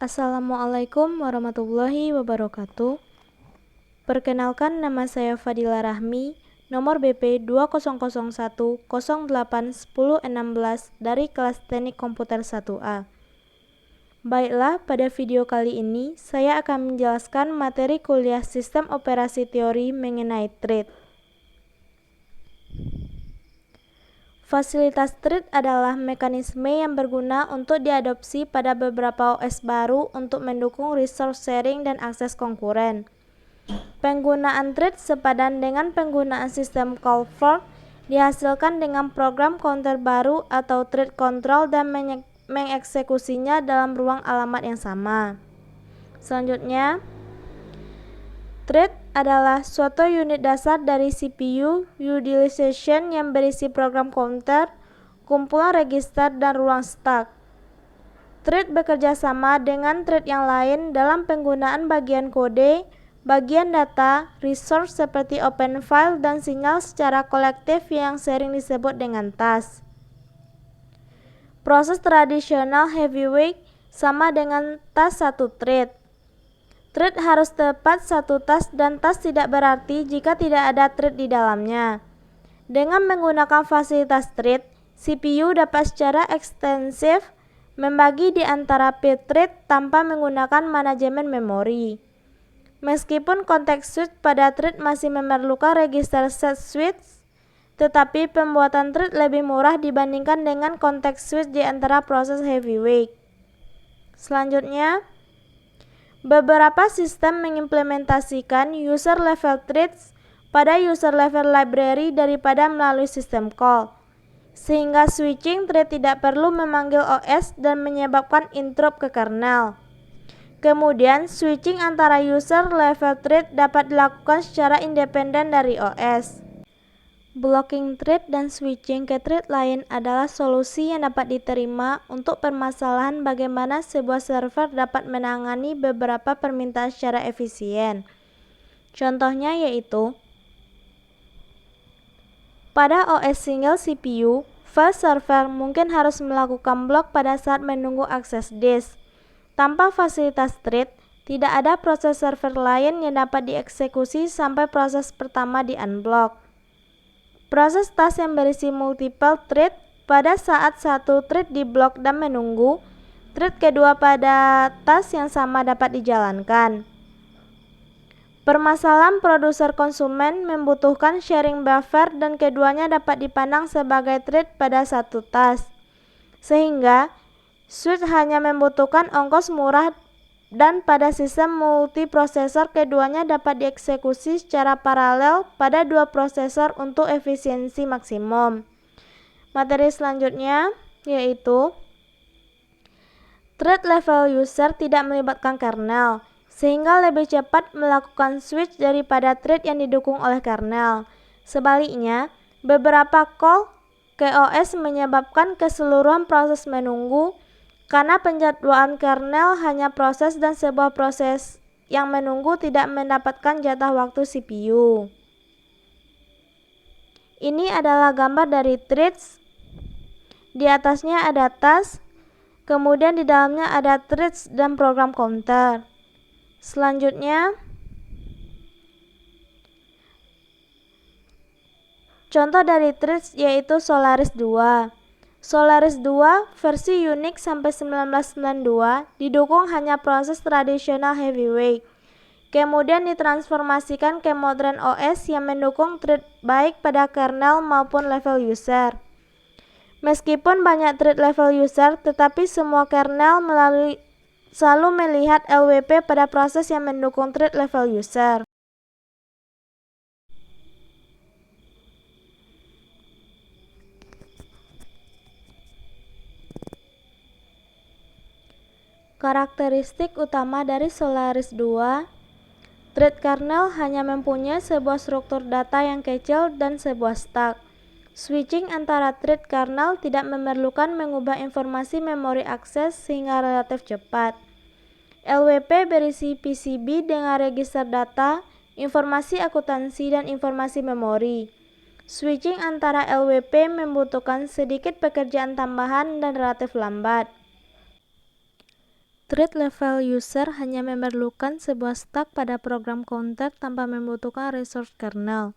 Assalamualaikum warahmatullahi wabarakatuh. Perkenalkan, nama saya Fadila Rahmi, nomor BP 2001 08 10 16 dari kelas Teknik Komputer 1A. Baiklah, pada video kali ini saya akan menjelaskan materi kuliah Sistem Operasi Teori mengenai thread. Fasilitas thread adalah mekanisme yang berguna untuk diadopsi pada beberapa OS baru untuk mendukung resource sharing dan akses konkuren. Penggunaan thread sepadan dengan penggunaan sistem call fork dihasilkan dengan program counter baru atau thread control dan mengeksekusinya dalam ruang alamat yang sama. Selanjutnya, thread adalah suatu unit dasar dari CPU utilization yang berisi program counter, kumpulan register, dan ruang stack. Thread bekerja sama dengan thread yang lain dalam penggunaan bagian kode, bagian data, resource seperti open file, dan sinyal secara kolektif yang sering disebut dengan task. Proses tradisional heavyweight sama dengan task satu thread. Thread harus tepat satu task dan task tidak berarti jika tidak ada thread di dalamnya. Dengan menggunakan fasilitas thread, CPU dapat secara ekstensif membagi di antara thread tanpa menggunakan manajemen memori. Meskipun konteks switch pada thread masih memerlukan register set switch, tetapi pembuatan thread lebih murah dibandingkan dengan konteks switch di antara proses heavyweight. Selanjutnya, beberapa sistem mengimplementasikan user level threads pada user level library daripada melalui sistem call, sehingga switching thread tidak perlu memanggil OS dan menyebabkan interrupt ke kernel. Kemudian, switching antara user level thread dapat dilakukan secara independen dari OS. Blocking thread dan switching ke thread lain adalah solusi yang dapat diterima untuk permasalahan bagaimana sebuah server dapat menangani beberapa permintaan secara efisien. Contohnya yaitu, pada OS single CPU, file server mungkin harus melakukan block pada saat menunggu akses disk. Tanpa fasilitas thread, tidak ada proses server lain yang dapat dieksekusi sampai proses pertama di unblock. Proses task yang berisi multiple thread pada saat satu thread diblok dan menunggu, thread kedua pada task yang sama dapat dijalankan. Permasalahan produser konsumen membutuhkan sharing buffer dan keduanya dapat dipandang sebagai thread pada satu task, sehingga switch hanya membutuhkan ongkos murah dan pada sistem multiprosesor keduanya dapat dieksekusi secara paralel pada dua prosesor untuk efisiensi maksimum. Materi selanjutnya yaitu thread level user tidak melibatkan kernel, sehingga lebih cepat melakukan switch daripada thread yang didukung oleh kernel. Sebaliknya, beberapa call ke OS menyebabkan keseluruhan proses menunggu, karena penjadwalan kernel hanya proses dan sebuah proses yang menunggu tidak mendapatkan jatah waktu CPU. Ini adalah gambar dari threads. Di atasnya ada task, kemudian di dalamnya ada threads dan program counter. Selanjutnya, contoh dari threads yaitu Solaris 2. Solaris 2 versi Unix sampai 1992 didukung hanya proses tradisional heavyweight, kemudian ditransformasikan ke modern OS yang mendukung thread baik pada kernel maupun level user. Meskipun banyak thread level user, tetapi semua kernel selalu melihat LWP pada proses yang mendukung thread level user. Karakteristik utama dari Solaris 2, thread kernel hanya mempunyai sebuah struktur data yang kecil dan sebuah stack. Switching antara thread kernel tidak memerlukan mengubah informasi memori akses sehingga relatif cepat. LWP berisi PCB dengan register data, informasi akuntansi, dan informasi memori. Switching antara LWP membutuhkan sedikit pekerjaan tambahan dan relatif lambat. Thread level user hanya memerlukan sebuah stack pada program counter tanpa membutuhkan resource kernel.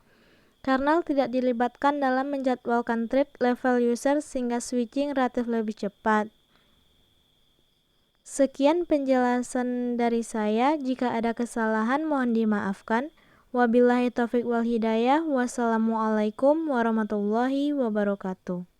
Kernel tidak dilibatkan dalam menjadwalkan thread level user sehingga switching relatif lebih cepat. Sekian penjelasan dari saya. Jika ada kesalahan mohon dimaafkan. Wabillahi taufiq wal hidayah. Wassalamualaikum warahmatullahi wabarakatuh.